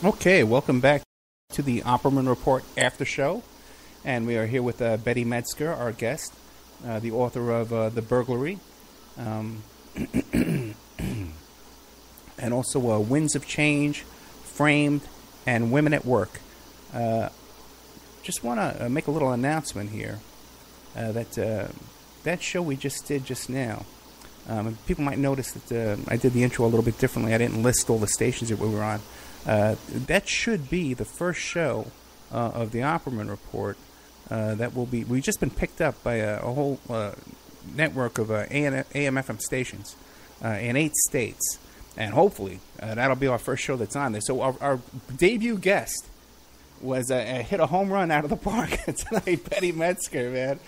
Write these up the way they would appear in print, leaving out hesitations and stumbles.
Okay, welcome back to the Opperman Report Aftershow. And we are here with Betty Medsger, our guest, the author of The Burglary, and also Winds of Change, Framed, and Women at Work. Just want to make a little announcement here that show we just did just now. People might notice that I did the intro a little bit differently. I didn't list all the stations that we were on. That should be the first show of the Opperman Report. That will be. We've just been picked up by a whole network of AM/FM stations in 8 states, and hopefully that'll be our first show that's on there. So our debut guest was hit a home run out of the park tonight, Betty Medsger, man.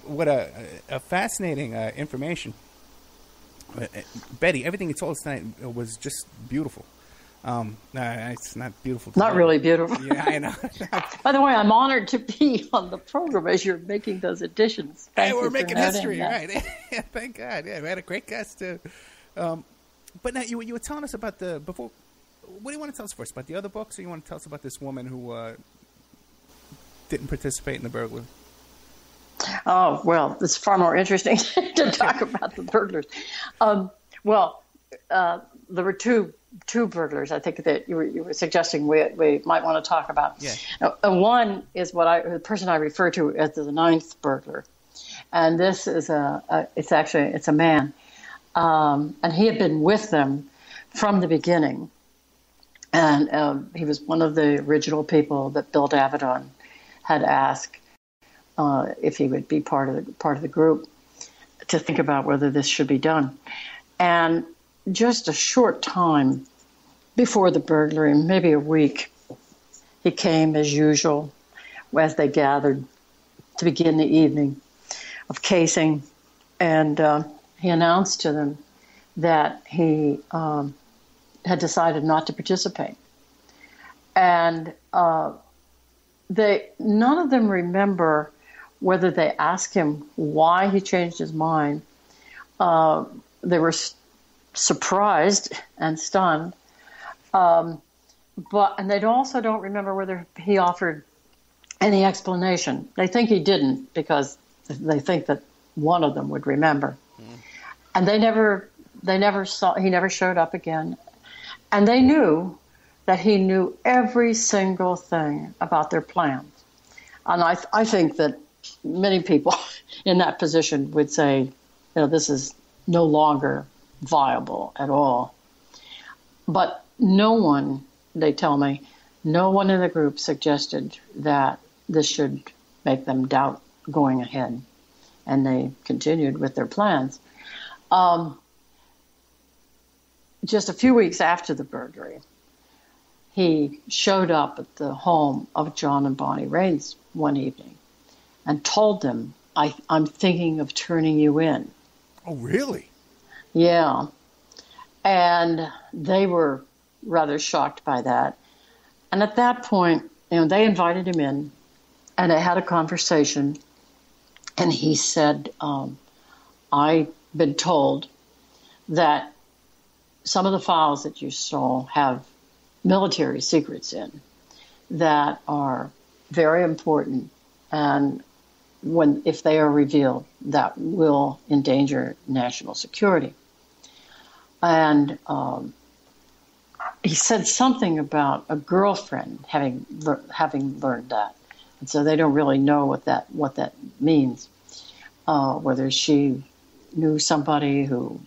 What a fascinating information. Betty, everything you told us tonight was just beautiful. It's not beautiful. Not really beautiful. Yeah, I know. By the way, I'm honored to be on the program as you're making those additions. Hey, we're making history, right? Yeah, thank God. Yeah, we had a great guest too. But now you were telling us about before. What do you want to tell us first about the other books, or you want to tell us about this woman who didn't participate in the burglary? Oh well, it's far more interesting to talk about the burglars. There were two burglars. I think that you were suggesting we might want to talk about. Yeah. One is the person I refer to as the 9th burglar, and this is it's a man, and he had been with them from the beginning, and he was one of the original people that Bill Davidon had asked if he would be part of the group to think about whether this should be done, and just a short time before the burglary, maybe a week, he came as usual as they gathered to begin the evening of casing, and he announced to them that he had decided not to participate. And none of them remember whether they asked him why he changed his mind. They were surprised and stunned, and they also don't remember whether he offered any explanation. They think he didn't because they think that one of them would remember, and he never showed up again, and they knew that he knew every single thing about their plans, and I think that many people in that position would say, this is no longer viable at all. But no one, they tell me, no one in the group suggested that this should make them doubt going ahead. And they continued with their plans. Just a few weeks after the burglary, he showed up at the home of John and Bonnie Raines one evening and told them, I'm thinking of turning you in. Oh, really? Yeah, and they were rather shocked by that. And at that point, they invited him in, and they had a conversation. And he said, "I've been told that some of the files that you saw have military secrets in that are very important, and if they are revealed, that will endanger national security." And he said something about a girlfriend having learned that, and so they don't really know what that means. Whether she knew somebody who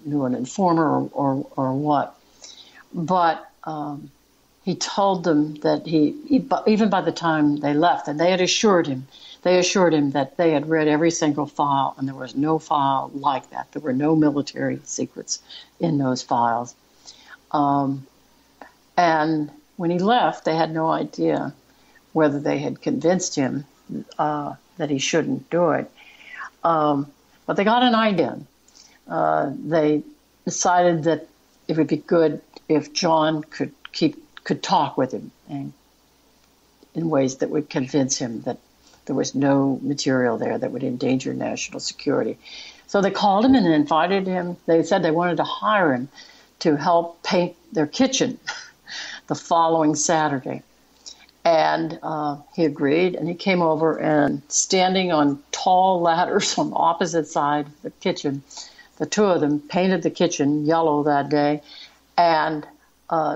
knew an informer or what. But he told them that even by the time they left, and they assured him that they had read every single file, and there was no file like that. There were no military secrets in those files. And when he left, they had no idea whether they had convinced him that he shouldn't do it. But they got an idea. They decided that it would be good if John could talk with him and in ways that would convince him that there was no material there that would endanger national security. So they called him and invited him. They said they wanted to hire him to help paint their kitchen. the following Saturday. And he agreed, and he came over, and standing on tall ladders on the opposite side of the kitchen, the two of them painted the kitchen yellow that day and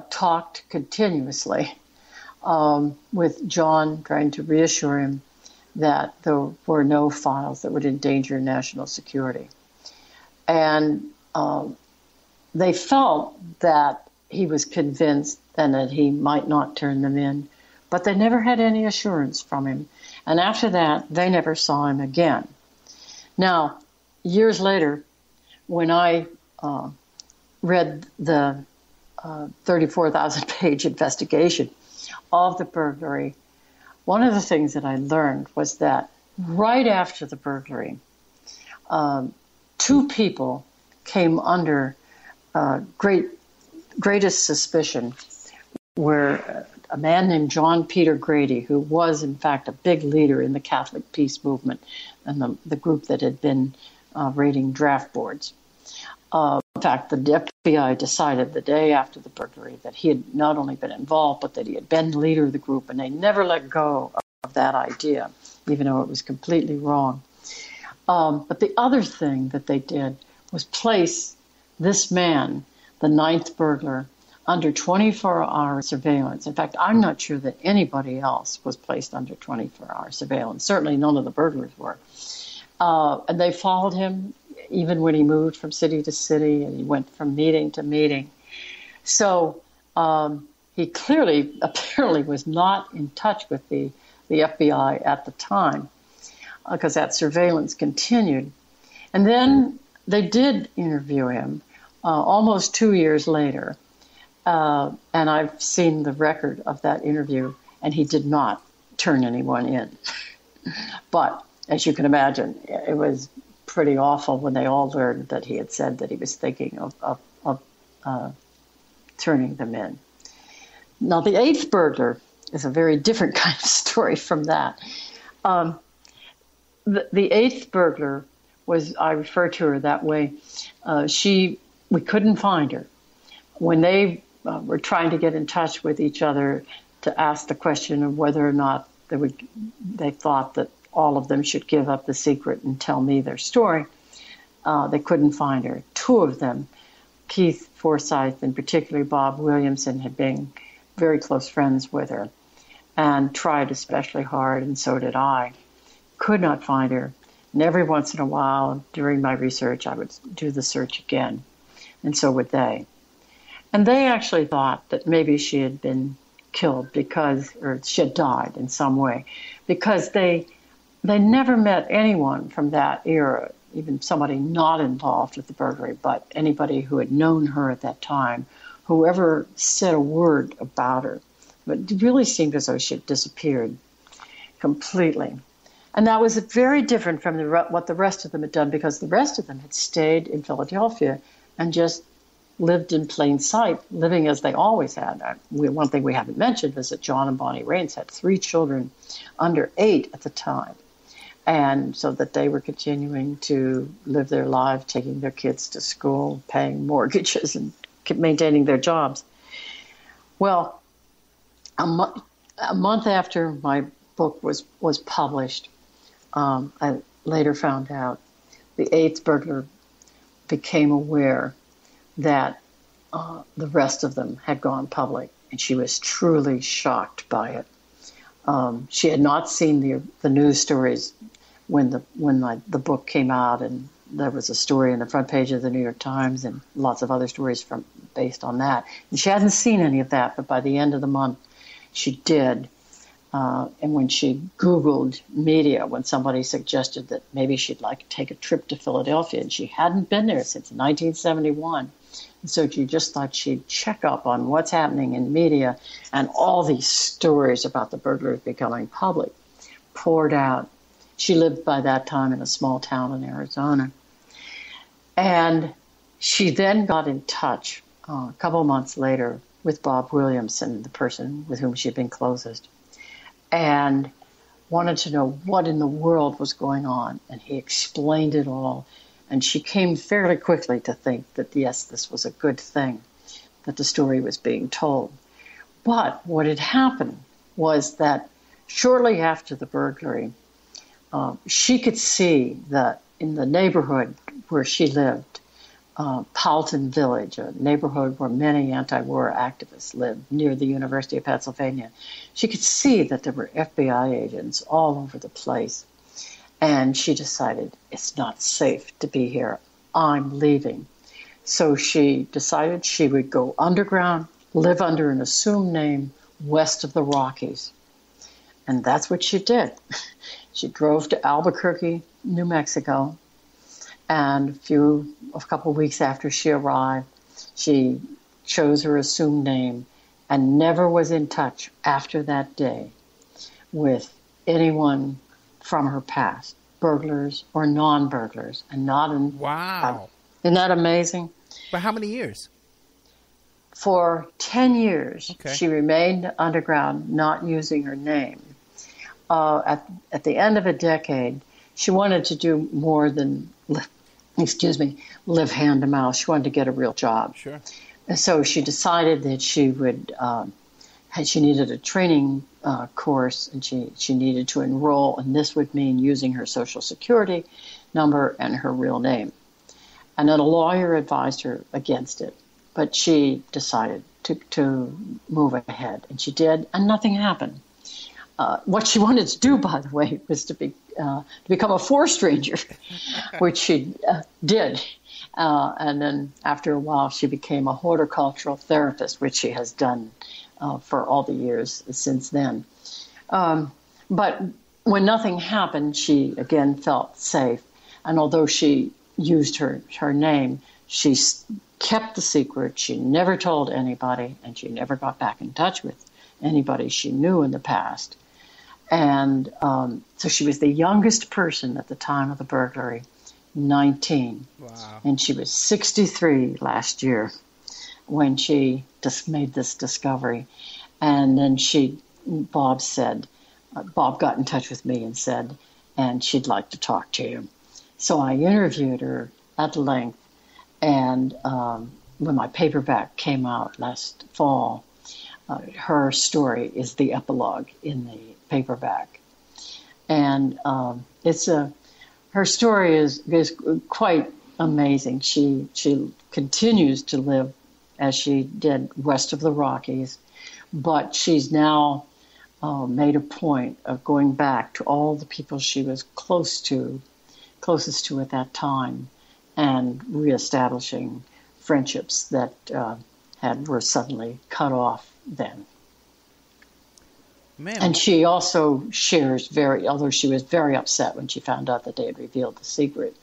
talked continuously with John, trying to reassure him that there were no files that would endanger national security. And they felt that he was convinced and that he might not turn them in, but they never had any assurance from him. And after that, they never saw him again. Now, years later, when I read the 34,000-page investigation of the burglary, one of the things that I learned was that right after the burglary, two people came under greatest suspicion, were a man named John Peter Grady, who was, in fact, a big leader in the Catholic Peace Movement and the group that had been raiding draft boards. In fact, the FBI decided the day after the burglary that he had not only been involved, but that he had been the leader of the group, and they never let go of that idea, even though it was completely wrong. But the other thing that they did was place this man, the ninth burglar, under 24-hour surveillance. In fact, I'm not sure that anybody else was placed under 24-hour surveillance. Certainly none of the burglars were. And they followed him even when he moved from city to city, and he went from meeting to meeting. So he apparently was not in touch with the FBI at the time, because that surveillance continued. And then they did interview him almost 2 years later. And I've seen the record of that interview, and he did not turn anyone in. But as you can imagine, it was pretty awful when they all learned that he had said that he was thinking of turning them in. Now, the eighth burglar is a very different kind of story from that. The eighth burglar was, I refer to her that way, we couldn't find her. When they were trying to get in touch with each other to ask the question of whether or not they thought that all of them should give up the secret and tell me their story, they couldn't find her. Two of them, Keith Forsyth and particularly Bob Williamson, had been very close friends with her and tried especially hard, and so did I. Could not find her. And every once in a while during my research, I would do the search again, and so would they. And they actually thought that maybe she had been killed or she had died in some way, because they never met anyone from that era, even somebody not involved with the burglary, but anybody who had known her at that time, whoever said a word about her. But it really seemed as though she had disappeared completely. And that was very different from what the rest of them had done, because the rest of them had stayed in Philadelphia and just lived in plain sight, living as they always had. One thing we haven't mentioned is that John and Bonnie Raines had 3 children under 8 at the time. And so that they were continuing to live their lives, taking their kids to school, paying mortgages, and maintaining their jobs. Well, a month after my book was published, I later found out the eighth burglar became aware that the rest of them had gone public, and she was truly shocked by it. She had not seen the news stories when the book came out, and there was a story in the front page of the New York Times and lots of other stories based on that. And she hadn't seen any of that, but by the end of the month, she did. And when she Googled media, when somebody suggested that maybe she'd like to take a trip to Philadelphia, and she hadn't been there since 1971, and so she just thought she'd check up on what's happening in media, and all these stories about the burglars becoming public poured out. She lived by that time in a small town in Arizona. And she then got in touch a couple months later with Bob Williamson, the person with whom she'd been closest, and wanted to know what in the world was going on. And he explained it all. And she came fairly quickly to think that, yes, this was a good thing, that the story was being told. But what had happened was that shortly after the burglary, she could see that in the neighborhood where she lived, Paulton Village, a neighborhood where many anti-war activists lived near the University of Pennsylvania, she could see that there were FBI agents all over the place. And she decided, it's not safe to be here. I'm leaving. So she decided she would go underground, live under an assumed name west of the Rockies. And that's what she did. She drove to Albuquerque, New Mexico, and a couple of weeks after she arrived, she chose her assumed name and never was in touch after that day with anyone from her past, burglars or non-burglars, and not in. Wow. Isn't that amazing? For how many years? For 10 years, Okay. She remained underground, not using her name. At the end of a decade, she wanted to do more than live hand to mouth. She wanted to get a real job. Sure. And so she decided that she would, she needed a training course, and she needed to enroll, and this would mean using her Social Security number and her real name. And then a lawyer advised her against it, but she decided to move ahead, and she did, and nothing happened. What she wanted to do, by the way, was to become a forest ranger, which she did. And then after a while, she became a horticultural therapist, which she has done for all the years since then. But when nothing happened, she again felt safe. And although she used her name, she kept the secret. She never told anybody, and she never got back in touch with anybody she knew in the past. And so she was the youngest person at the time of the burglary, 19. Wow. And she was 63 last year when she just made this discovery. And then Bob got in touch with me and said, and she'd like to talk to you. So I interviewed her at length. And when my paperback came out last fall, her story is the epilogue in the paperback. And her story is quite amazing. She continues to live as she did west of the Rockies, but she's now made a point of going back to all the people she was closest to at that time, and reestablishing friendships that were suddenly cut off then. Man. And she also shares although she was very upset when she found out that they had revealed the secret,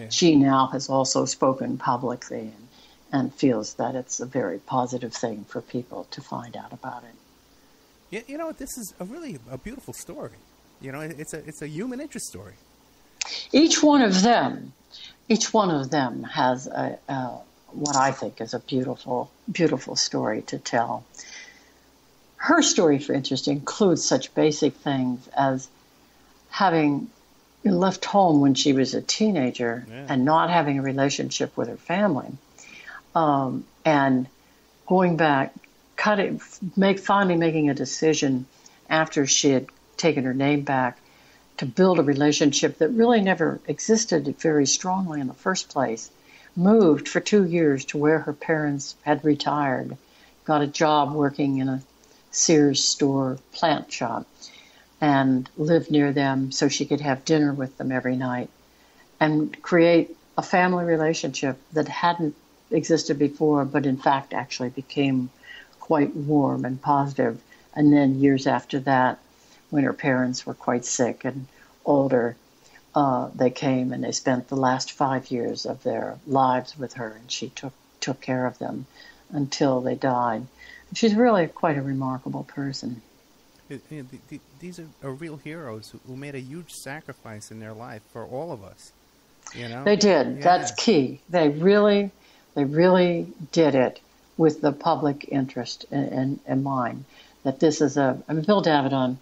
she now has also spoken publicly and feels that it's a very positive thing for people to find out about it. Yeah, you know, this is a beautiful story. You know, it's a human interest story. Each one of them has what I think is a beautiful, beautiful story to tell. Her story, for instance, includes such basic things as having left home when she was a teenager and not having a relationship with her family, and going back, finally making a decision after she had taken her name back to build a relationship that really never existed very strongly in the first place. Moved for 2 years to where her parents had retired, got a job working in a Sears store plant shop, and lived near them so she could have dinner with them every night and create a family relationship that hadn't existed before, but in fact actually became quite warm and positive. And then years after that, when her parents were quite sick and older, they came and they spent the last 5 years of their lives with her, and she took care of them until they died. She's really quite a remarkable person. These are real heroes who made a huge sacrifice in their life for all of us. You know, they did. Yeah. That's key. They really did it with the public interest in mind. That this is Bill Davidoff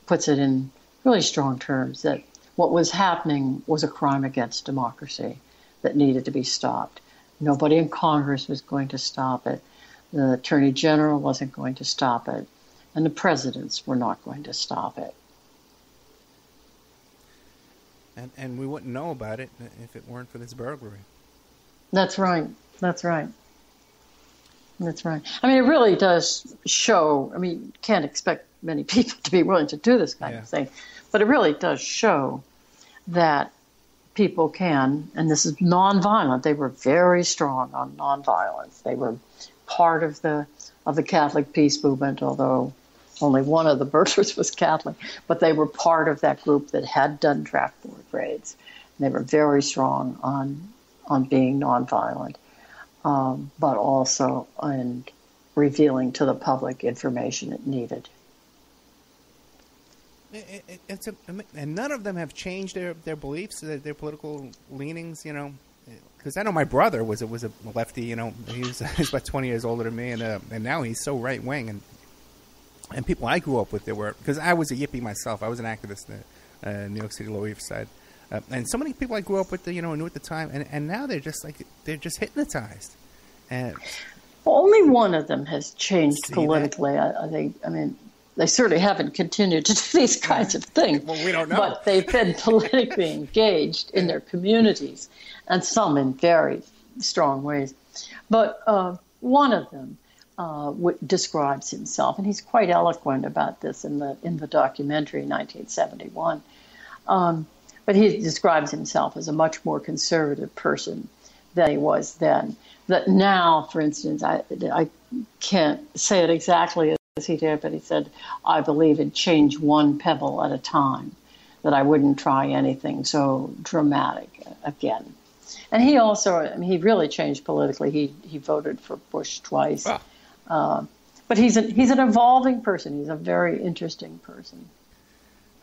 puts it in really strong terms that what was happening was a crime against democracy that needed to be stopped. Nobody in Congress was going to stop it. The Attorney General wasn't going to stop it, and the presidents were not going to stop it. And we wouldn't know about it if it weren't for this burglary. That's right. That's right. That's right. I mean, it really does show. I mean, you can't expect many people to be willing to do this kind of thing, but it really does show that people can, and this is nonviolent. They were very strong on nonviolence. They were part of the Catholic peace movement, although only one of the burglars was Catholic, but they were part of that group that had done trapdoor raids. They were very strong on being nonviolent, but also in revealing to the public information it needed. And none of them have changed their beliefs, their political leanings, you know. Because I know my brother was a lefty, you know. He's about 20 years older than me, and now he's so right wing. And people I grew up with, because I was a yippie myself. I was an activist in New York City, Lower East Side. And so many people I grew up with, you know, knew at the time, and now they're just hypnotized. And only one of them has changed politically. I think. I mean, they certainly haven't continued to do these kinds of things. Well, we don't know. But they've been politically engaged in their communities, and some in very strong ways. But one of them describes himself, and he's quite eloquent about this in the documentary 1971. But he describes himself as a much more conservative person than he was then. That now, for instance, I can't say it exactly as he did, but he said, I believe in change one pebble at a time, that I wouldn't try anything so dramatic again. And he also, I mean, he really changed politically. He voted for Bush twice. Wow. But he's an evolving person. He's a very interesting person.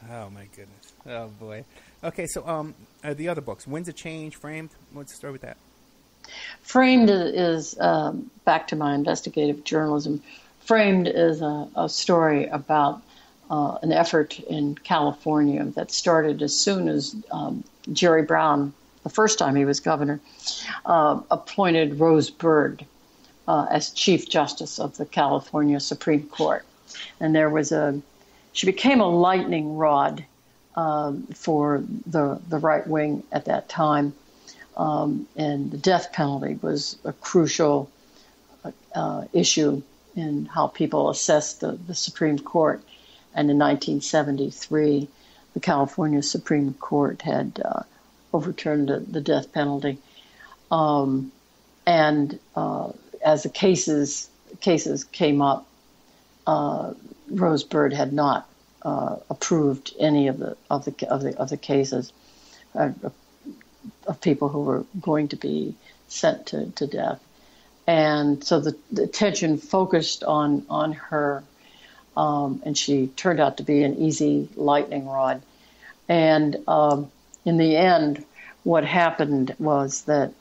Oh, my goodness. Oh, boy. Okay, so the other books, Winds of Change, Framed, what's the story with that? Framed is back to my investigative journalism. Framed is a story about an effort in California that started as soon as Jerry Brown, the first time he was governor, appointed Rose Bird as Chief Justice of the California Supreme Court. And she became a lightning rod for the right wing at that time. And the death penalty was a crucial issue in how people assessed the Supreme Court. And in 1973, the California Supreme Court had overturned the death penalty. And as the cases came up, Rose Bird had not approved any of the cases of people who were going to be sent to death. And so the attention focused on her, and she turned out to be an easy lightning rod. And in the end, what happened was that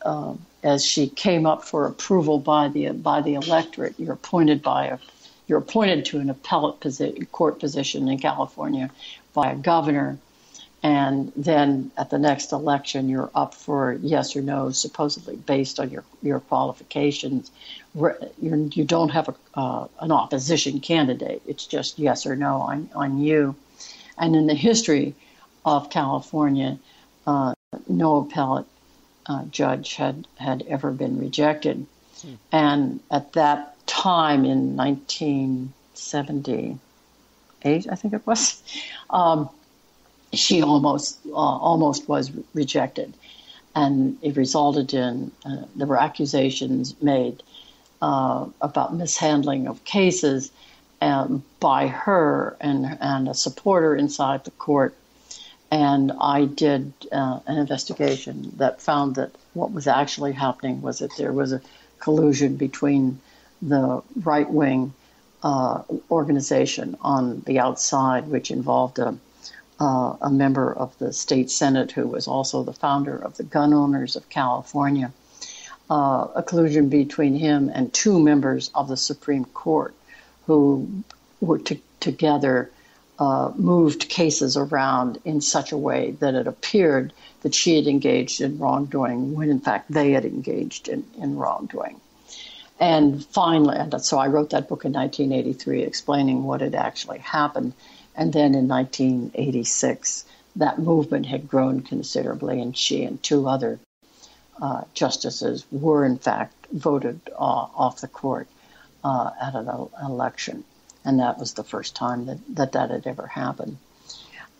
as she came up for approval by the electorate, you're appointed to an appellate court position in California by a governor. And then at the next election, you're up for yes or no, supposedly based on your qualifications. You don't have an opposition candidate. It's just yes or no on you. And in the history of California, no appellate judge had ever been rejected. And at that time in 1978, I think it was, she almost was rejected, and it resulted in there were accusations made about mishandling of cases by her and a supporter inside the court. And I did an investigation that found that what was actually happening was that there was a collusion between the right-wing organization on the outside, which involved a member of the state senate who was also the founder of the Gun Owners of California, a collusion between him and two members of the Supreme Court who were together moved cases around in such a way that it appeared that she had engaged in wrongdoing when in fact they had engaged in wrongdoing. And finally, and so I wrote that book in 1983 explaining what had actually happened. And then in 1986, that movement had grown considerably, and she and two other justices were, in fact, voted off the court at an election. And that was the first time that had ever happened.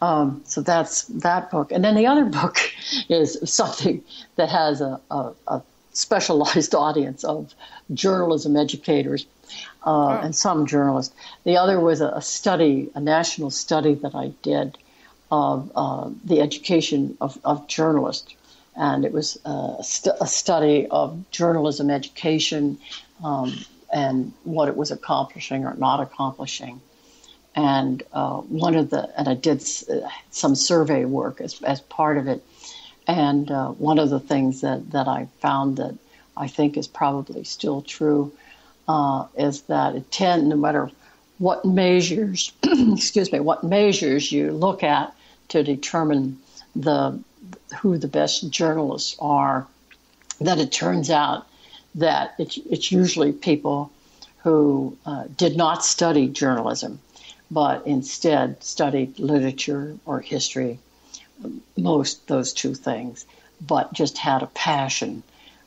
So that's that book. And then the other book is something that has a specialized audience of journalism educators and some journalists. The other was a national study that I did of the education of journalists. And it was a study of journalism education and what it was accomplishing or not accomplishing. And I did some survey work as part of it. And one of the things that I found that I think is probably still true is that no matter what measures, what measures you look at to determine who the best journalists are, that it turns out that it's usually people who did not study journalism, but instead studied literature or history, those two things, but just had a passion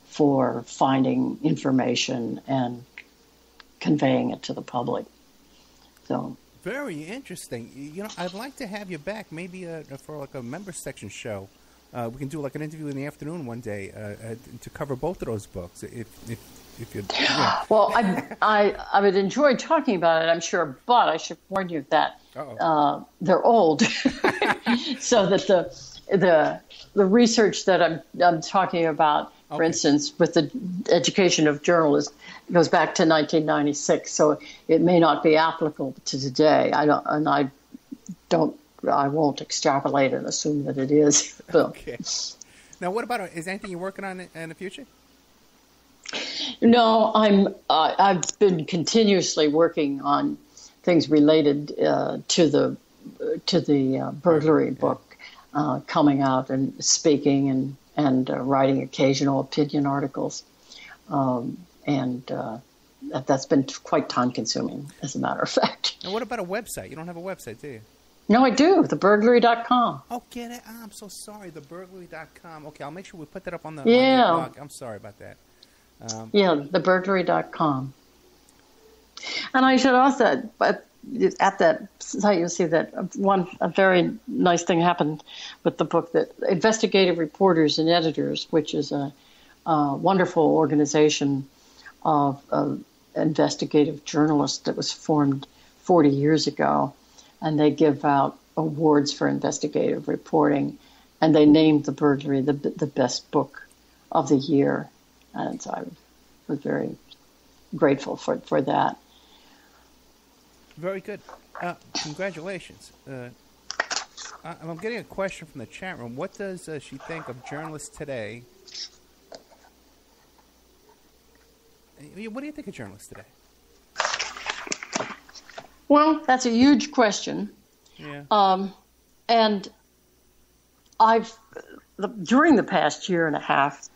for finding information and conveying it to the public. So very interesting. I'd like to have you back, maybe for like a members section show. We can do like an interview in the afternoon one day to cover both of those books. If you, Well, I would enjoy talking about it, I'm sure, but I should warn you that they're old, so that the research that I'm talking about, for instance, with the education of journalists, goes back to 1996, so it may not be applicable to today. I won't extrapolate and assume that it is. Okay. Now, what about, is anything you're working on in the future? No, I've been continuously working on things related to the burglary book, coming out and speaking and writing occasional opinion articles, and that's been quite time consuming, as a matter of fact. And what about a website? You don't have a website, do you? No, I do. Theburglary.com. Oh, get it? I'm so sorry. Theburglary.com. Okay, I'll make sure we put that up on the blog. I'm sorry about that. Theburglary.com. And I should also, but at that site, you'll see that a very nice thing happened with the book, that Investigative Reporters and Editors, which is a wonderful organization of investigative journalists that was formed 40 years ago. And they give out awards for investigative reporting. And they named The Burglary the best book of the year. And so I was very grateful for that. Very good. Congratulations. I'm getting a question from the chat room. What does she think of journalists today? What do you think of journalists today? Well, that's a huge question. Yeah. And during the past year and a half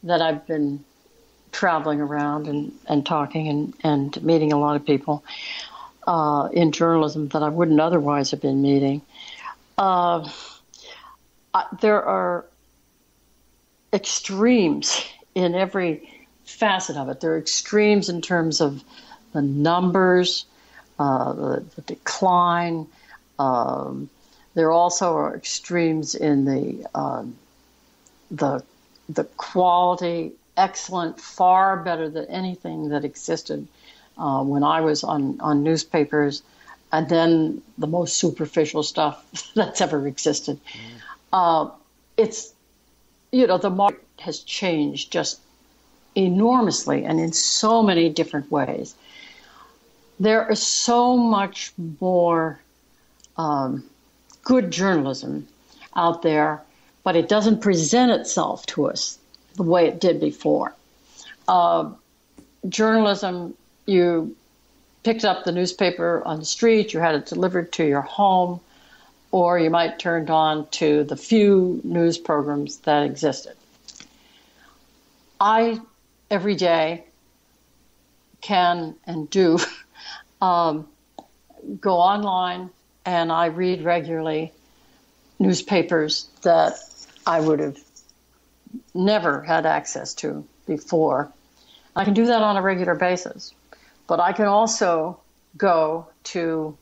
that I've been traveling around and talking and meeting a lot of people in journalism that I wouldn't otherwise have been meeting, there are extremes in every facet of it. There are extremes in terms of the numbers, the decline. There also are extremes in the quality, excellent, far better than anything that existed when I was on newspapers, and then the most superficial stuff that's ever existed. It's, the market has changed just enormously and in so many different ways. There is so much more good journalism out there, but it doesn't present itself to us the way it did before. Journalism, you picked up the newspaper on the street, you had it delivered to your home, or you might turned on to the few news programs that existed. I, every day, can and do go online, and I read regularly newspapers that I would have never had access to before. I can do that on a regular basis, but I can also go to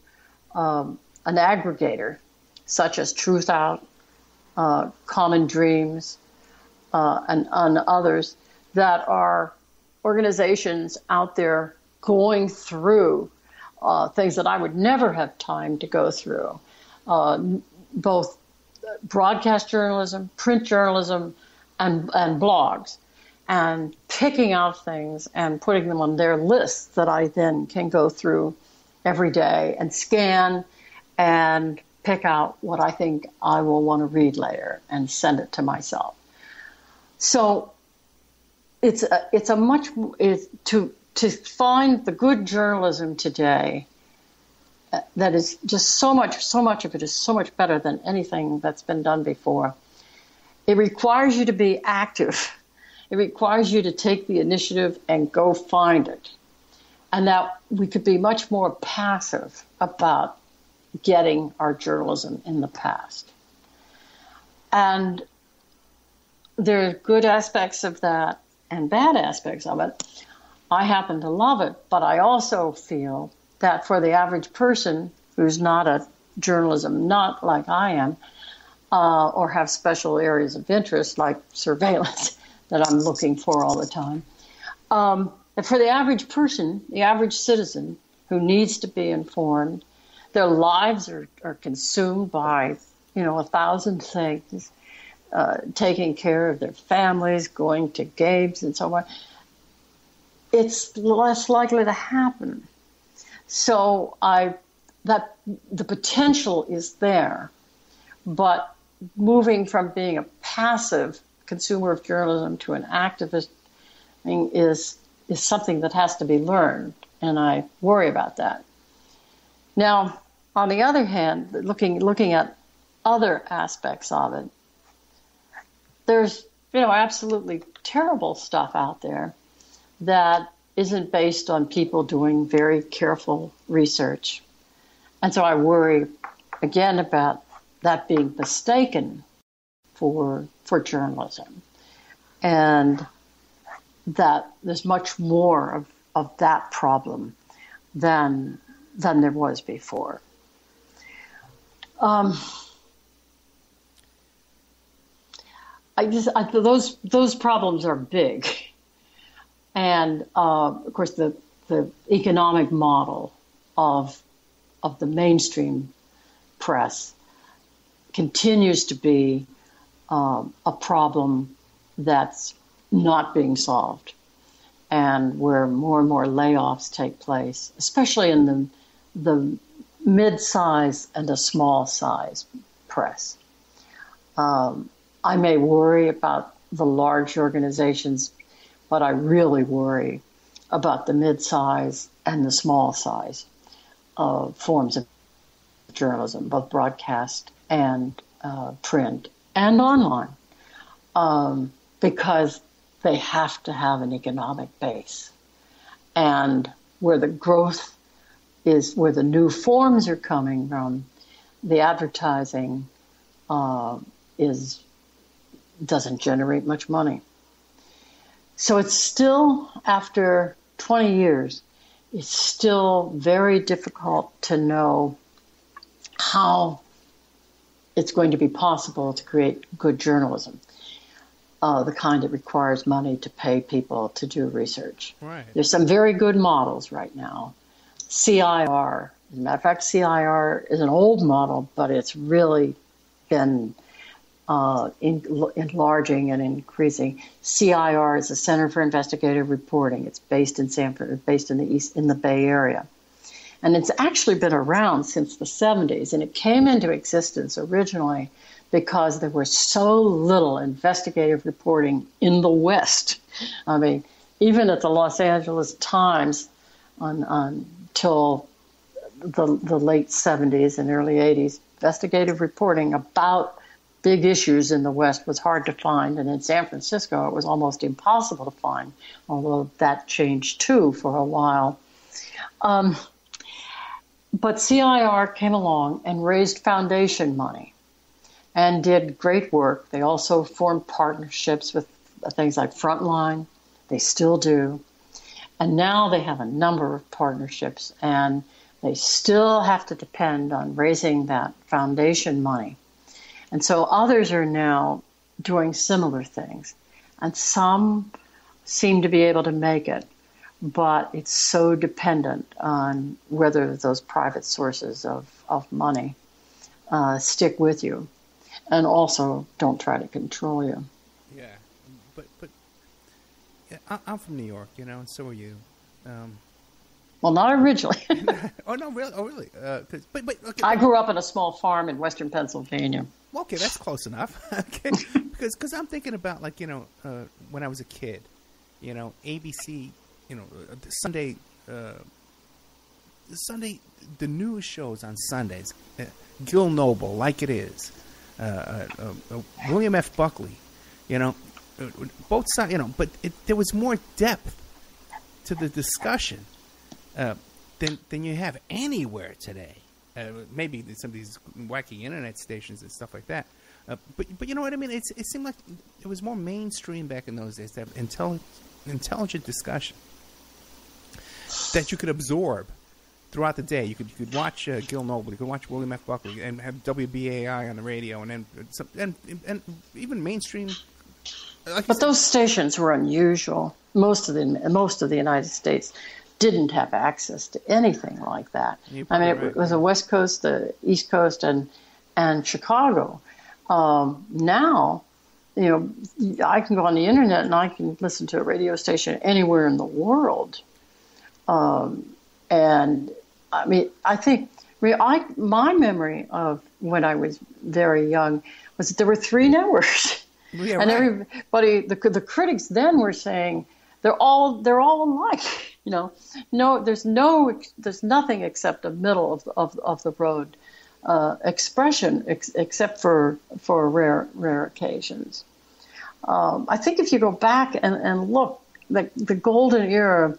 an aggregator such as Truth Out, Common Dreams, and others that are organizations out there going through things that I would never have time to go through, both broadcast journalism, print journalism, and blogs, and picking out things and putting them on their lists that I then can go through every day and scan and pick out what I think I will want to read later and send it to myself. So to find the good journalism today that is just so much of it is so much better than anything that's been done before. It requires you to be active. It requires you to take the initiative and go find it. And that we could be much more passive about getting our journalism in the past. And there are good aspects of that and bad aspects of it. I happen to love it, but I also feel that for the average person who's not a journalism nut like I am, or have special areas of interest like surveillance that I'm looking for all the time, for the average person, the average citizen who needs to be informed, their lives are consumed by, 1,000 things, taking care of their families, going to games and so on. It's less likely to happen. So the potential is there, but moving from being a passive consumer of journalism to an activist thing is something that has to be learned, and I worry about that. Now, on the other hand, looking at other aspects of it, there's absolutely terrible stuff out there that isn't based on people doing very careful research. And so I worry again about that being mistaken for journalism, and that there's much more of that problem than there was before. Those problems are big, and of course the economic model of the mainstream press continues to be a problem that's not being solved, and where more and more layoffs take place, especially in the mid-size and the small-size press. I may worry about the large organizations, but I really worry about the mid-size and the small-size forms of journalism, both broadcast and print and online, because they have to have an economic base. And where the growth is, where the new forms are coming from, the advertising doesn't generate much money. So it's still, after 20 years, it's still very difficult to know how it's going to be possible to create good journalism, the kind that requires money to pay people to do research. Right. There's some very good models right now. CIR, as a matter of fact, CIR is an old model, but it's really been enlarging and increasing. CIR is the Center for Investigative Reporting. It's based in based in the Bay Area. And it's actually been around since the 70s, and it came into existence originally because there was so little investigative reporting in the West. I mean, even at the Los Angeles Times until the late 70s and early 80s, investigative reporting about big issues in the West was hard to find, and in San Francisco it was almost impossible to find, although that changed too for a while. But CIR came along and raised foundation money and did great work. They also formed partnerships with things like Frontline. They still do. And now they have a number of partnerships, and they still have to depend on raising that foundation money. And so others are now doing similar things. And some seem to be able to make it, but it's so dependent on whether those private sources of money stick with you and also don't try to control you. Yeah, but yeah, I'm from New York, and so are you. Well, not originally. Oh, no, really? Oh, really? But okay. I grew up on a small farm in western Pennsylvania. Okay, that's close enough. Okay, because I'm thinking about, like, when I was a kid, ABC, Sunday, the news shows on Sundays, Gil Noble, Like It Is, William F. Buckley, both sides, but there was more depth to the discussion than you have anywhere today. Maybe some of these wacky internet stations and stuff like that. But you know what I mean? It seemed like it was more mainstream back in those days to have intelligent discussion that you could absorb throughout the day. You could watch Gil Noble, you could watch William F. Buckley, and have WBAI on the radio, and even mainstream. But those stations were unusual. Most of the United States didn't have access to anything like that. I mean, it was the West Coast, the East Coast, and Chicago. Now, I can go on the internet and I can listen to a radio station anywhere in the world. And I mean, my memory of when I was very young was that there were 3 networks. Yeah, and right. Everybody, the critics then were saying they're all alike. No, there's nothing except a middle of the road expression, except for rare occasions. I think if you go back and look, the golden era,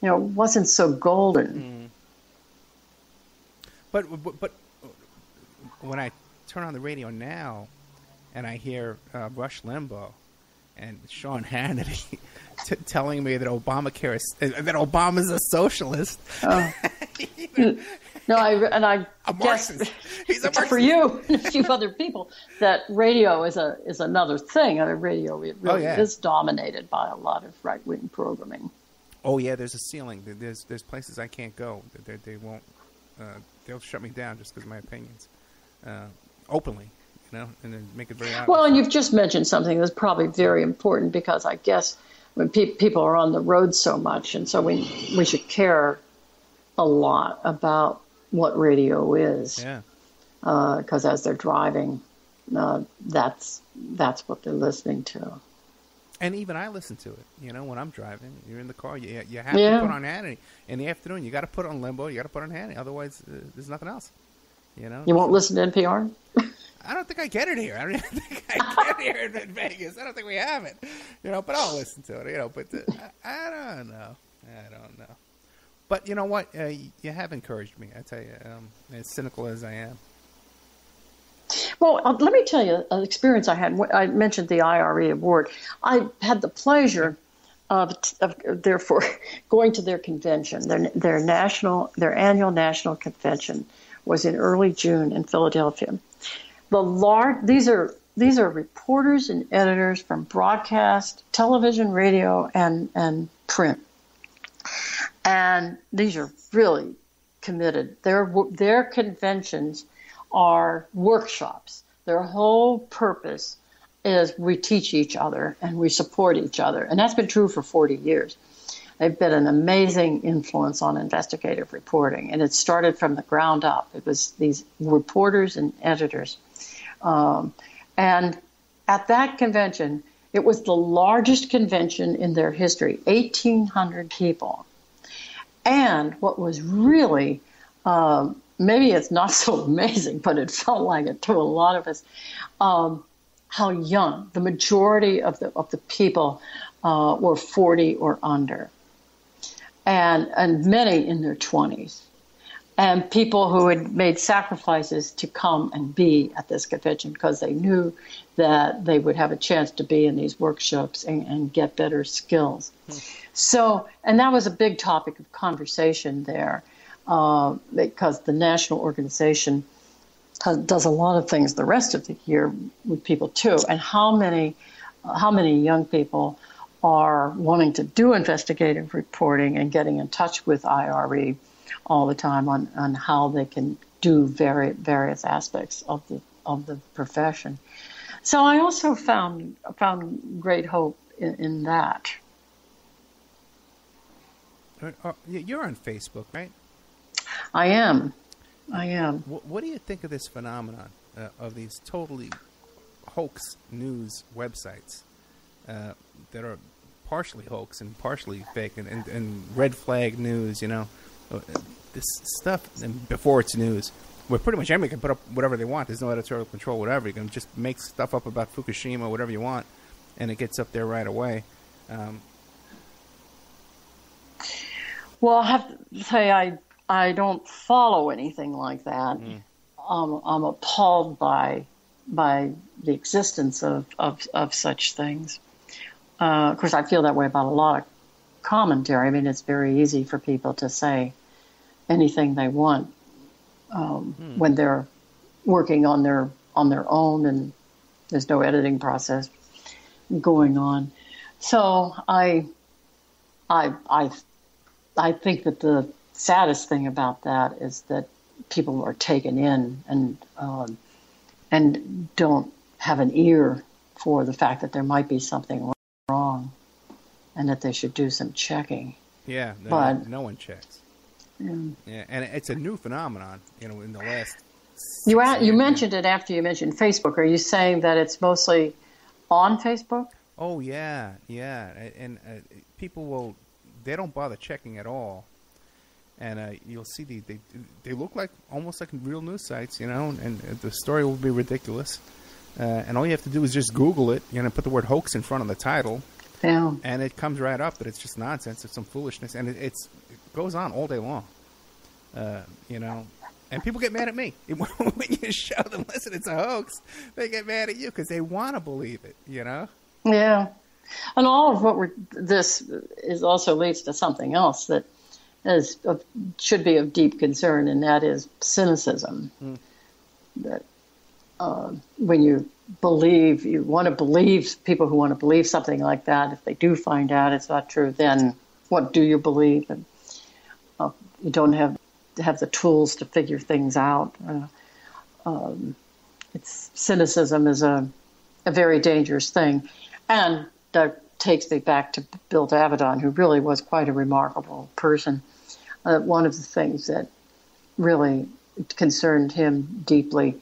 wasn't so golden. But when I turn on the radio now, and I hear Rush Limbaugh and Sean Hannity telling me that Obama's a socialist. Oh. No, I guess He's a Marxist. For you and a few other people that radio is another thing. Radio really is dominated by a lot of right-wing programming. Oh yeah, there's a ceiling. There's places I can't go. They won't. They'll shut me down just because of my opinions, openly. And then make it very obvious. Well, and you've just mentioned something that's probably very important, because I guess when people are on the road so much, and so we should care a lot about what radio is. Yeah. Because as they're driving, that's what they're listening to. And even I listen to it. When I'm driving, you're in the car. You have to put on Hannity in the afternoon. You got to put on Limbaugh. You got to put on Hannity. Otherwise, there's nothing else. You won't listen to NPR? I don't think I get it here. I don't think I get it here in Vegas. I don't think we have it. But I'll listen to it. But I don't know. But you know what? You have encouraged me. I tell you, as cynical as I am. Well, let me tell you an experience I had. I mentioned the IRE award. I had the pleasure of therefore going to their convention. Their annual national convention was in early June in Philadelphia. These are reporters and editors from broadcast, television, radio, and print. And these are really committed. Their conventions are workshops. Their whole purpose is we teach each other and we support each other. And that's been true for 40 years. They've been an amazing influence on investigative reporting. And it started from the ground up. It was these reporters and editors. And at that convention, it was the largest convention in their history, 1,800 people. And what was really maybe it's not so amazing, but it felt like it to a lot of us, how young the majority of the people were 40 or under, and many in their 20s, and people who had made sacrifices to come and be at this convention because they knew that they would have a chance to be in these workshops and get better skills. So, and that was a big topic of conversation there, because the national organization does a lot of things the rest of the year with people too. And how many young people are wanting to do investigative reporting and getting in touch with IRE all the time on how they can do various aspects of the profession. So I also found great hope in that. You're on Facebook, right? I am. What do you think of this phenomenon of these totally hoax news websites that are partially hoax and partially fake and red flag news, this stuff, and before it's news, where pretty much anybody can put up whatever they want. There's no editorial control, whatever. You can just make stuff up about Fukushima, whatever you want, and it gets up there right away. Well, I have to say I don't follow anything like that. I'm appalled by the existence of such things. Of course, I feel that way about a lot of commentary. I mean, it's very easy for people to say anything they want when they're working on their own, and there's no editing process going on. So I think that the saddest thing about that is that people are taken in and don't have an ear for the fact that there might be something wrong and that they should do some checking. Yeah, but no one checks. Yeah, and it's a new phenomenon, in the last... You mentioned it after you mentioned Facebook. Are you saying that it's mostly on Facebook? Oh, yeah. And people they don't bother checking at all. And you'll see they look like almost like real news sites, and the story will be ridiculous. And all you have to do is just Google it, put the word hoax in front of the title. Yeah. And it comes right up that it's just nonsense. It's some foolishness. And it goes on all day long, And people get mad at me. When you show them, listen, it's a hoax, they get mad at you because they want to believe it, Yeah. And all of this also leads to something else that should be of deep concern, and that is cynicism. That when you want to believe, people who want to believe something like that, if they do find out it's not true, then what do you believe? And you don't have the tools to figure things out. Cynicism is a very dangerous thing, and that takes me back to Bill Davidoff, who really was quite a remarkable person. One of the things that really concerned him deeply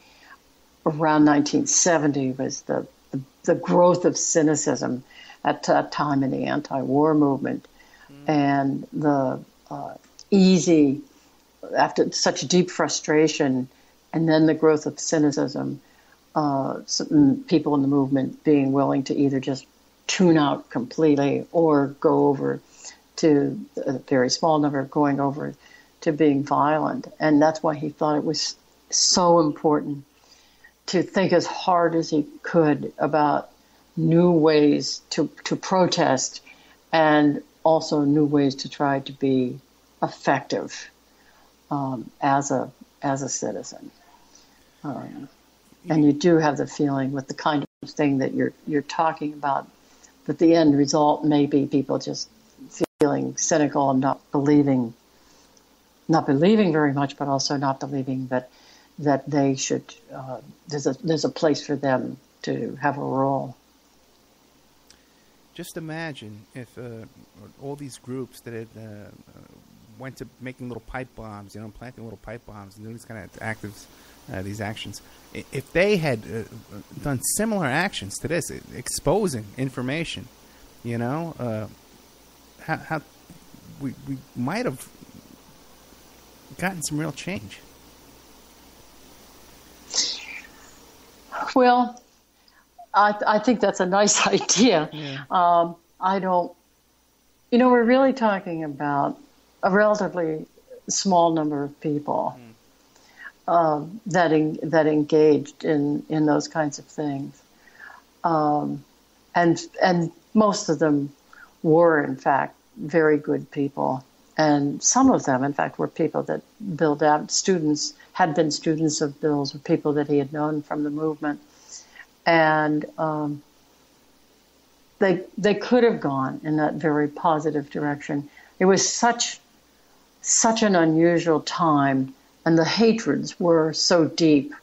around 1970 was the growth of cynicism at that time in the anti-war movement, and the easy, after such deep frustration, and then the growth of cynicism, certain people in the movement being willing to either just tune out completely or go over to a very small number going over to being violent. And that's why he thought it was so important to think as hard as he could about new ways to protest, and also new ways to try to be effective as a citizen. And you do have the feeling with the kind of thing that you're talking about, that the end result may be people just feeling cynical and not believing very much, but also not believing that they should. There's a place for them to have a role. Just imagine if all these groups that had went to making little pipe bombs, planting little pipe bombs and doing these kind of these actions. If they had done similar actions to this, exposing information, how we might have gotten some real change. Well, I think that's a nice idea. Yeah. I don't, we're really talking about a relatively small number of people that engaged in those kinds of things, and most of them were in fact very good people, and some of them in fact were people that Bill had been students of Bill's, or people that he had known from the movement, and they could have gone in that very positive direction. It was such an unusual time, and the hatreds were so deep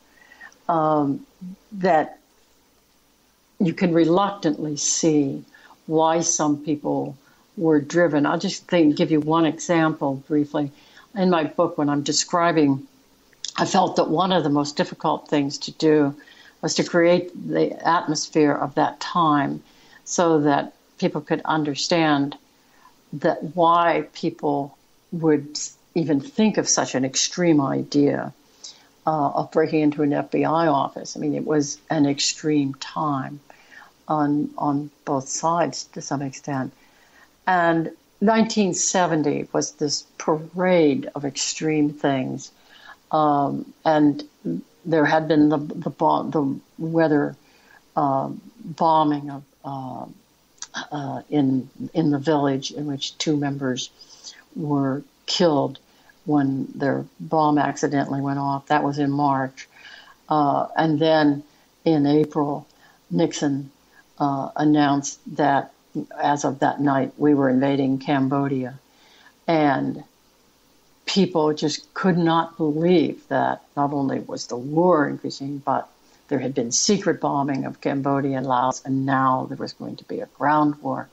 that you can reluctantly see why some people were driven. I'll just give you one example briefly. In my book, when I'm describing, I felt that one of the most difficult things to do was to create the atmosphere of that time so that people could understand that why people would even think of such an extreme idea of breaking into an FBI office. I mean, it was an extreme time on both sides to some extent. And 1970 was this parade of extreme things. And there had been the weather bombing of in the village in which 2 members were killed when their bomb accidentally went off. That was in March. And then in April, Nixon announced that as of that night, we were invading Cambodia. And people just could not believe that not only was the war increasing, but there had been secret bombing of Cambodia and Laos, and now there was going to be a ground war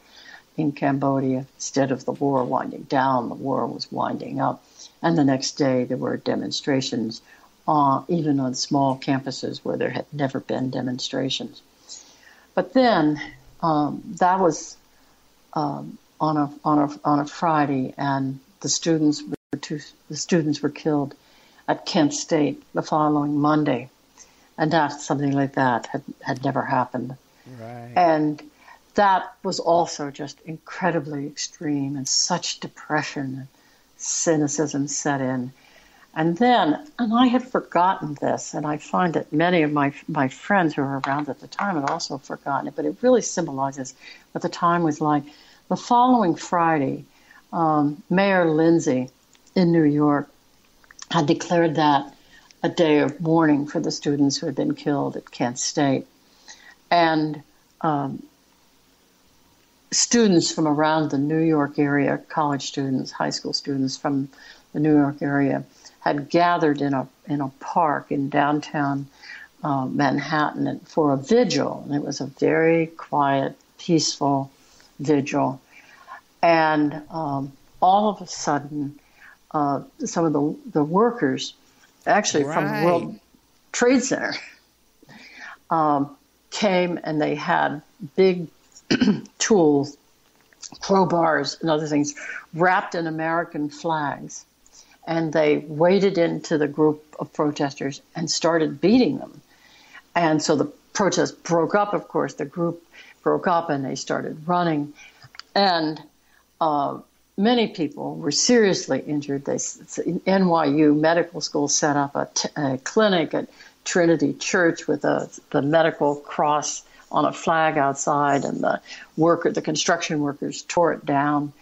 in Cambodia. Instead of the war winding down, the war was winding up. And the next day there were demonstrations, even on small campuses where there had never been demonstrations. But then that was on a Friday, and the students were killed at Kent State the following Monday, and something like that had never happened. Right. And that was also just incredibly extreme, and such depression and cynicism set in. And I had forgotten this, and I find that many of my friends who were around at the time had also forgotten it, but it really symbolizes what the time was like. The following Friday, Mayor Lindsay in New York had declared that a day of mourning for the students who had been killed at Kent State. And students from around the New York area, college students, high school students from the New York area, had gathered in a park in downtown Manhattan for a vigil. And it was a very quiet, peaceful vigil. And all of a sudden, some of the workers, actually from the World Trade Center, came, and they had big tools, crowbars and other things, wrapped in American flags. And they waded into the group of protesters and started beating them. And so the protest broke up, of course. The group broke up and they started running. And many people were seriously injured. NYU Medical School set up a clinic at Trinity Church with the medical cross on a flag outside, and the construction workers tore it down.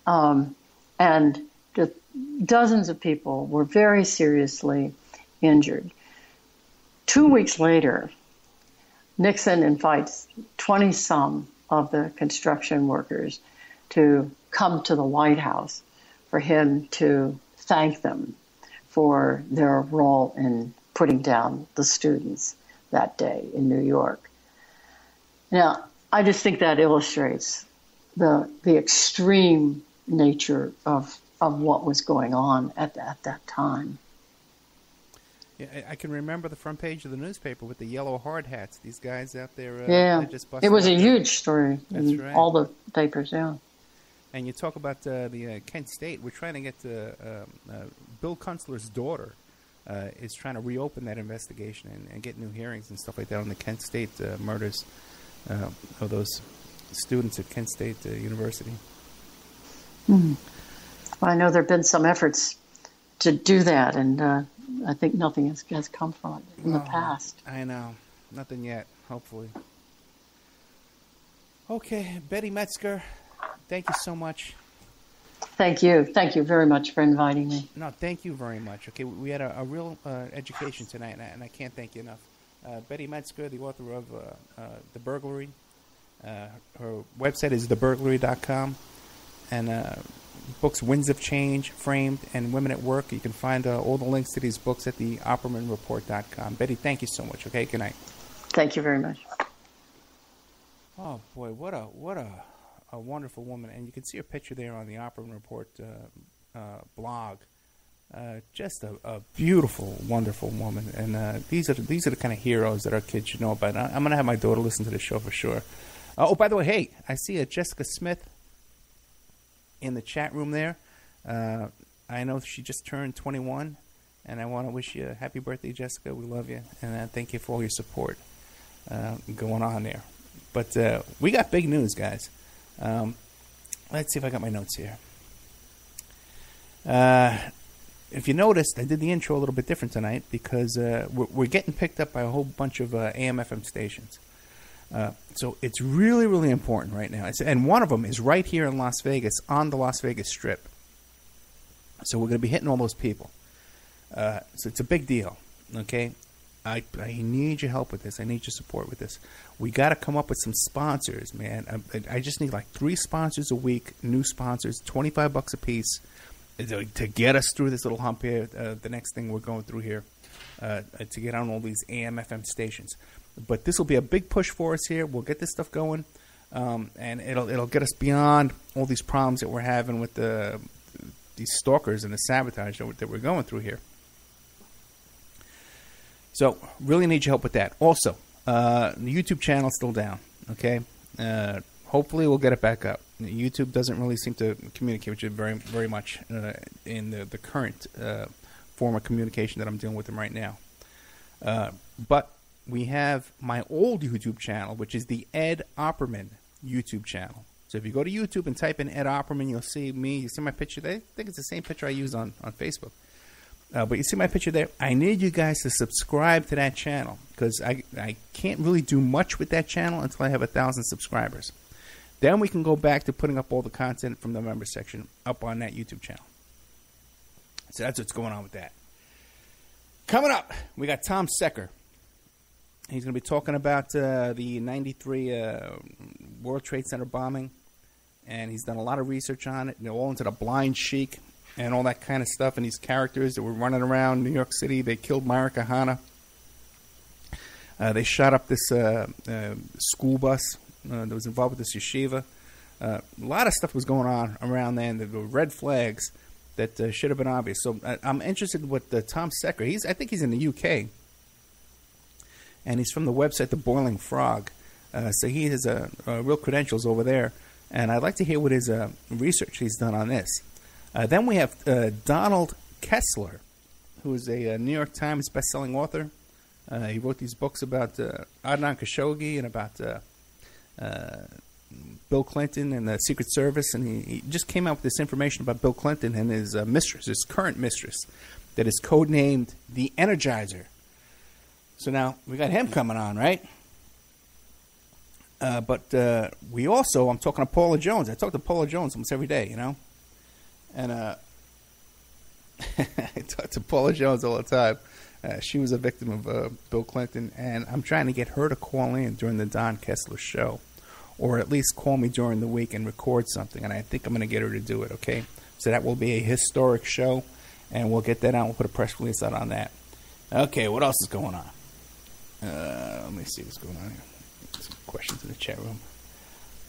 And dozens of people were very seriously injured. 2 weeks later, Nixon invites 20-some of the construction workers to come to the White House for him to thank them for their role in putting down the students that day in New York. Now, I just think that illustrates the extreme nature of what was going on at that time. Yeah, I can remember the front page of the newspaper with the yellow hard hats. These guys out there. Yeah, just busted it was a up. huge story. That's in right. All the papers, yeah. And you talk about the Kent State. We're trying to get Bill Kunstler's daughter is trying to reopen that investigation and get new hearings and stuff like that on the Kent State murders of those students at Kent State University. Well, I know there have been some efforts to do that, and I think nothing has come from it in the past. I know. Nothing yet, hopefully. Okay, Betty Medsger, thank you so much. Thank you. Thank you very much for inviting me. No, thank you very much. Okay, we had a real education tonight, and I can't thank you enough. Betty Medsger, the author of The Burglary. Her website is theburglary.com. And books Winds of Change, Framed, and Women at Work. You can find all the links to these books at the OppermanReport.com. Betty, thank you so much. Okay, good night. Thank you very much. Oh, boy, what a wonderful woman. And you can see her picture there on the Opperman Report blog. Just a beautiful, wonderful woman. And these are the kind of heroes that our kids should know about. I'm going to have my daughter listen to the show for sure. Oh, by the way, hey, I see Jessica Smith in the chat room there. I know she just turned 21, and I want to wish you a happy birthday, Jessica. We love you, and thank you for all your support going on there. But we got big news, guys. Let's see if I got my notes here. If you noticed, I did the intro a little bit different tonight because we're getting picked up by a whole bunch of AM/FM stations. So it's really, really important right now. And one of them is right here in Las Vegas on the Las Vegas Strip. So we're going to be hitting all those people. So it's a big deal, okay? I need your help with this. I need your support with this. We got to come up with some sponsors, man. I just need like 3 sponsors a week, new sponsors, $25 a piece to get us through this little hump here, the next thing we're going through here, to get on all these AM/FM stations. But this will be a big push for us here. We'll get this stuff going, and it'll get us beyond all these problems that we're having with these stalkers and the sabotage that we're going through here. So, really need your help with that. Also, the YouTube channel is still down, okay? Hopefully we'll get it back up. YouTube doesn't really seem to communicate with you very, very much in the current form of communication that I'm dealing with them right now. But we have my old YouTube channel, which is the Ed Opperman YouTube channel. So if you go to YouTube and type in Ed Opperman, you'll see me. You see my picture there? I think it's the same picture I use on Facebook. But you see my picture there. I need you guys to subscribe to that channel because I can't really do much with that channel until I have 1,000 subscribers. Then we can go back to putting up all the content from the member section up on that YouTube channel. So that's what's going on with that. Coming up, we got Tom Secker. He's going to be talking about the 93 World Trade Center bombing. And he's done a lot of research on it. They're all into the blind sheik and all that kind of stuff, and these characters that were running around New York City. They killed Myra Kahana. They shot up this school bus that was involved with this yeshiva. A lot of stuff was going on around then. There were red flags that should have been obvious. So I'm interested in what Tom Secker, I think he's in the UK, and he's from the website The Boiling Frog. So he has real credentials over there, and I'd like to hear what his research he's done on this. Then we have Donald Kessler, who is a New York Times bestselling author. He wrote these books about Adnan Khashoggi and about Bill Clinton and the Secret Service, and he just came out with this information about Bill Clinton and his mistress, his current mistress, that is codenamed the Energizer. So now we got him coming on, right? But we also, I'm talking to Paula Jones. I talk to Paula Jones almost every day, you know? And I talk to Paula Jones all the time. She was a victim of Bill Clinton, and I'm trying to get her to call in during the Don Kessler show, or at least call me during the week and record something, and I think I'm going to get her to do it, okay? So that will be a historic show, and we'll get that out. We'll put a press release out on that. Okay, what else is going on? Let me see what's going on here. Some questions in the chat room.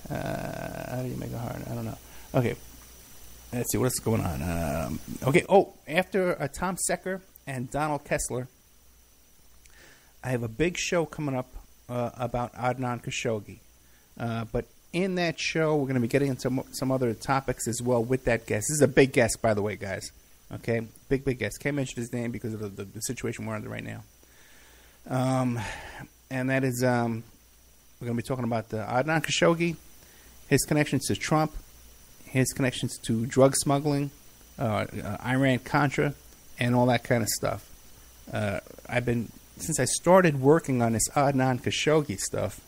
How do you make a heart? I don't know. Okay. Let's see, what else is going on? Okay, after Tom Secker and Donald Kessler, I have a big show coming up about Adnan Khashoggi. But in that show, we're going to be getting into some other topics as well with that guest. This is a big guest, by the way, guys. Okay, big guest. Can't mention his name because of the situation we're under right now. And that is, we're going to be talking about Adnan Khashoggi, his connections to Trump, his connections to drug smuggling, Iran-Contra, and all that kind of stuff. Since I started working on this Adnan Khashoggi stuff,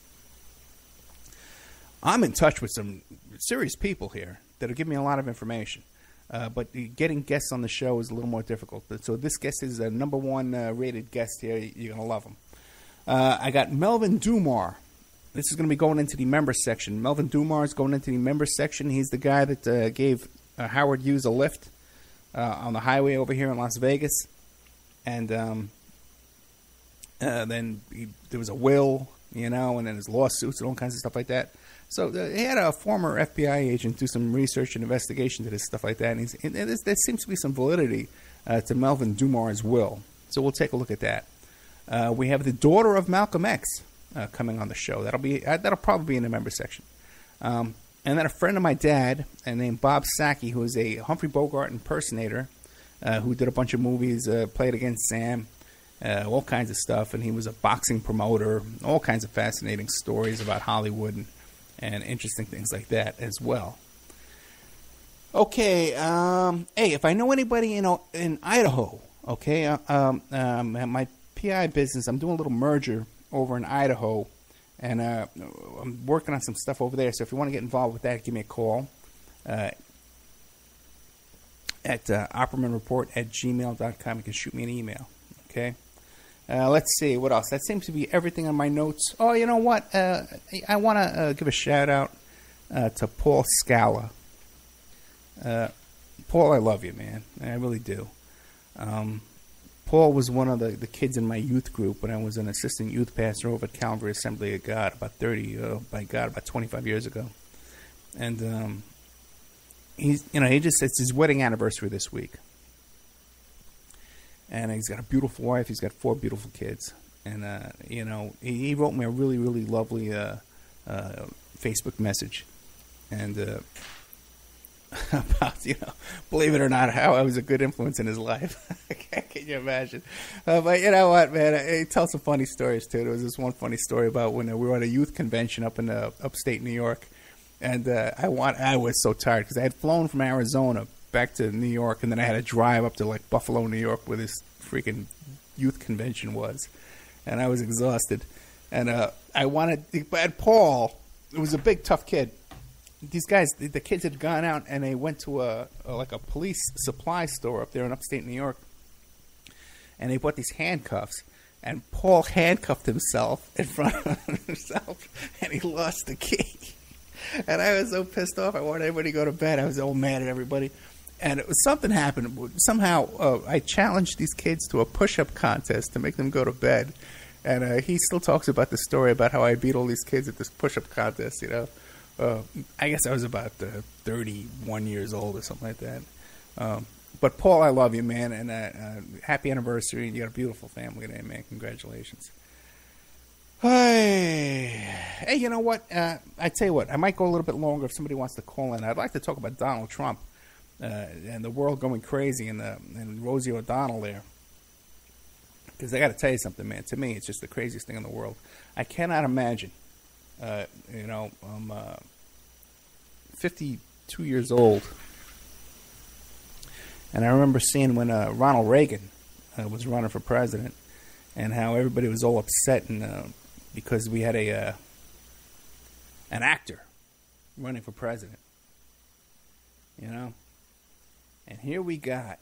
I'm in touch with some serious people here that'll give me a lot of information. But getting guests on the show is a little more difficult. So this guest is a number one rated guest here. You're going to love him. I got Melvin Dumar. This is going to be going into the members section. Melvin Dumar is going into the members section. He's the guy that gave Howard Hughes a lift on the highway over here in Las Vegas. And then there was a will, and then his lawsuits and all kinds of stuff like that. So he had a former FBI agent do some research and investigation to this stuff like that, and there seems to be some validity to Melvin Dumar's will. So we'll take a look at that. We have the daughter of Malcolm X coming on the show. That'll probably be in the member section. And then a friend of my dad named Bob Sacchi, who is a Humphrey Bogart impersonator, who did a bunch of movies, played against Sam, all kinds of stuff, and he was a boxing promoter, all kinds of fascinating stories about Hollywood and interesting things like that as well. Okay, hey, if I know anybody in Idaho, okay, my PI business, I'm doing a little merger over in Idaho, and I'm working on some stuff over there. So if you want to get involved with that, give me a call at oppermanreport@gmail.com. You can shoot me an email, okay? Let's see, what else? That seems to be everything on my notes. Oh, you know what? I want to give a shout-out to Paul Scala. Paul, I love you, man. I really do. Paul was one of the kids in my youth group when I was an assistant youth pastor over at Calvary Assembly of God about 25 years ago. And it's his wedding anniversary this week. And he's got a beautiful wife. He's got 4 beautiful kids. And, he wrote me a really, really lovely Facebook message. And about, believe it or not, how I was a good influence in his life. Can you imagine? But you know what, man? He tells some funny stories, too. There was this one funny story about when we were at a youth convention up in upstate New York. And I was so tired because I had flown from Arizona back to New York, and then I had to drive up to Buffalo, New York, where this freaking youth convention was, and I was exhausted. And but Paul, it was a big, tough kid. These guys, the kids had gone out and they went to a police supply store up there in upstate New York, and they bought these handcuffs. And Paul handcuffed himself in front of himself, and he lost the key. And I was so pissed off. I wanted everybody to go to bed. I was all mad at everybody. And something happened. Somehow, I challenged these kids to a push-up contest to make them go to bed. And he still talks about the story about how I beat all these kids at this push-up contest, I guess I was about 31 years old or something like that. But, Paul, I love you, man. And happy anniversary. You got a beautiful family today, man. Congratulations. Hey, you know what? I tell you what. I might go a little bit longer if somebody wants to call in. I'd like to talk about Donald Trump. And the world going crazy and Rosie O'Donnell there. Because I got to tell you something, man. To me, it's just the craziest thing in the world. I cannot imagine, I'm 52 years old. And I remember seeing when Ronald Reagan was running for president and how everybody was all upset and because we had an actor running for president. And here we got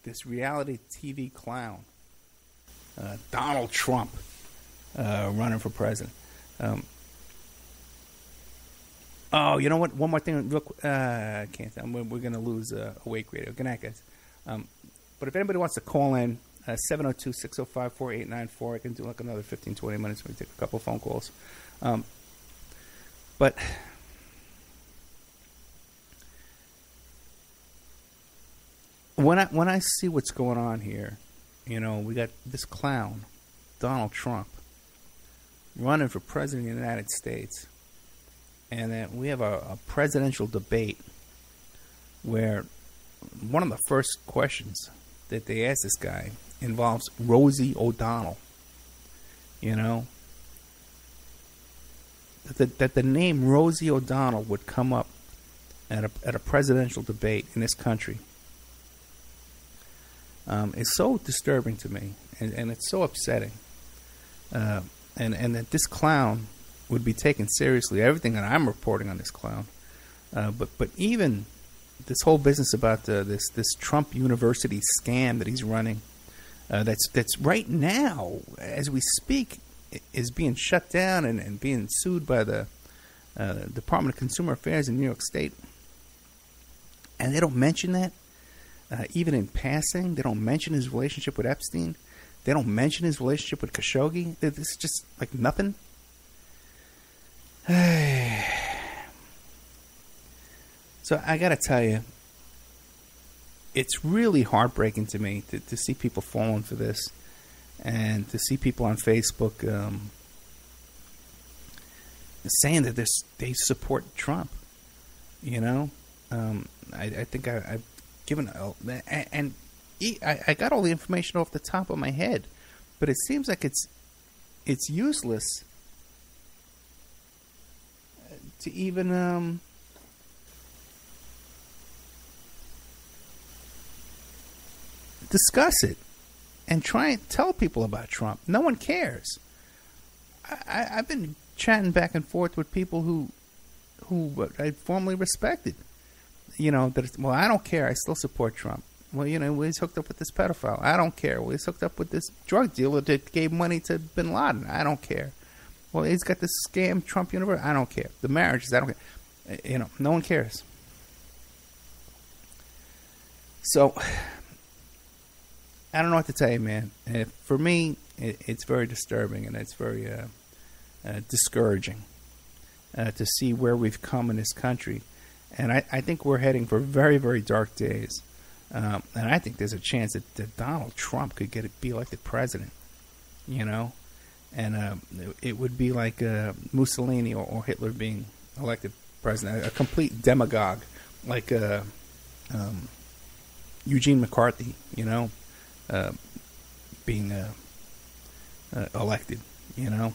this reality TV clown, Donald Trump, running for president. Oh, you know what? One more thing. Real quick. I can't. We're going to lose Awake Radio. Good night, guys. But if anybody wants to call in, 702-605-4894. I can do another 15, 20 minutes when we take a couple phone calls. But when I see what's going on here, we got this clown, Donald Trump, running for president of the United States, and then we have a presidential debate where one of the first questions that they asked this guy involves Rosie O'Donnell. You know, that the name Rosie O'Donnell would come up at a presidential debate in this country is so disturbing to me, and it's so upsetting. And that this clown would be taken seriously. Everything that I'm reporting on this clown, but even this whole business about this Trump University scam that he's running, that's right now as we speak is being shut down and being sued by the Department of Consumer Affairs in New York State, and they don't mention that even in passing. They don't mention his relationship with Epstein. They don't mention his relationship with Khashoggi. This is just like nothing. So I got to tell you, it's really heartbreaking to me to see people falling for this, and to see people on Facebook saying that they support Trump. You know, I think I've given, and I got all the information off the top of my head, but it seems like it's useless to even discuss it and try and tell people about Trump. No one cares. I've been chatting back and forth with people who I formerly respected. You know, well, I don't care. I still support Trump. Well, you know, he's hooked up with this pedophile. I don't care. Well, he's hooked up with this drug dealer that gave money to bin Laden. I don't care. Well, he's got this scam Trump University. I don't care. The marriages, I don't care. You know, no one cares. So, I don't know what to tell you, man. For me, it's very disturbing, and it's very discouraging to see where we've come in this country. And I think we're heading for very, very dark days. And I think there's a chance that Donald Trump could be elected president, you know, and it would be like Mussolini or Hitler being elected president, a complete demagogue like Eugene McCarthy, you know, being elected, you know,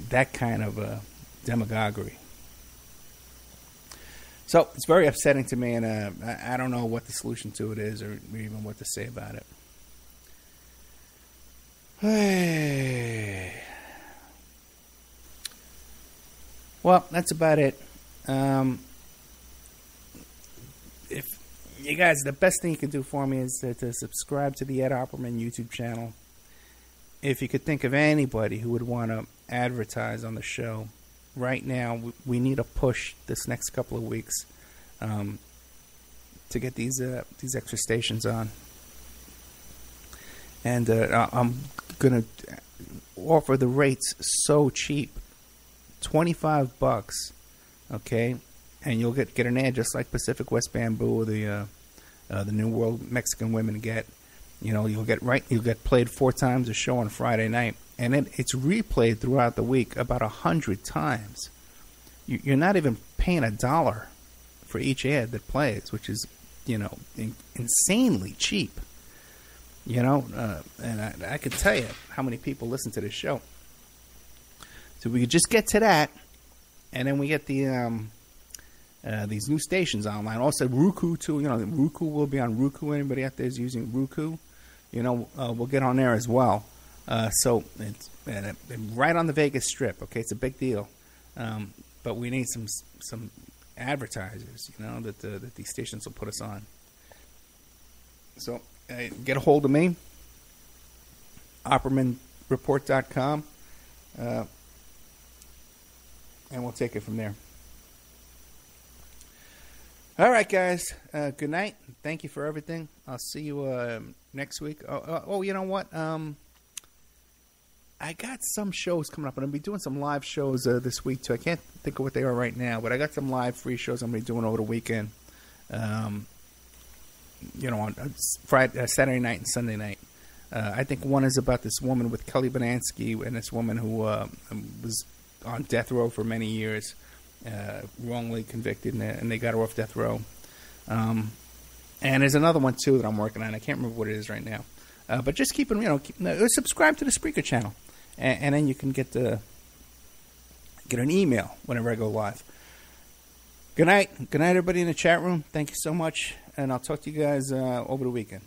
that kind of demagoguery. So it's very upsetting to me, and I don't know what the solution to it is, or even what to say about it. Well, that's about it. If you guys, the best thing you can do for me is to subscribe to the Ed Opperman YouTube channel. If you could think of anybody who would want to advertise on the show, right now we need a push this next couple of weeks to get these extra stations on, and I'm gonna offer the rates so cheap, $25, okay, and you'll get an ad just like Pacific West Bamboo or the New World Mexican Women get. You know, you'll get played 4 times a show on Friday night, and it's replayed throughout the week about 100 times. You're not even paying $1 for each ad that plays, which is, you know, insanely cheap. You know, and I can tell you how many people listen to this show. So we could just get to that, and then we get the these new stations online. Also, Roku too. You know, Roku will be on Roku. Anybody out there is using Roku? You know, we'll get on there as well. So it's right on the Vegas Strip. Okay, it's a big deal. But we need some advertisers. You know, that these stations will put us on. So get a hold of me. OppermanReport.com, and we'll take it from there. All right, guys. Good night. Thank you for everything. I'll see you next week. Oh, you know what? I got some shows coming up. I'm going to be doing some live shows this week, too. I can't think of what they are right now, but I got some live free shows I'm going to be doing over the weekend. You know, on Friday, Saturday night and Sunday night. I think one is about this woman with Kelly Banansky, and this woman who was on death row for many years. Wrongly convicted, and they got her off death row. And there's another one, too, that I'm working on. I can't remember what it is right now. But just subscribe to the Spreaker channel. And then you can get an email whenever I go live. Good night. Good night, everybody in the chat room. Thank you so much. And I'll talk to you guys over the weekend.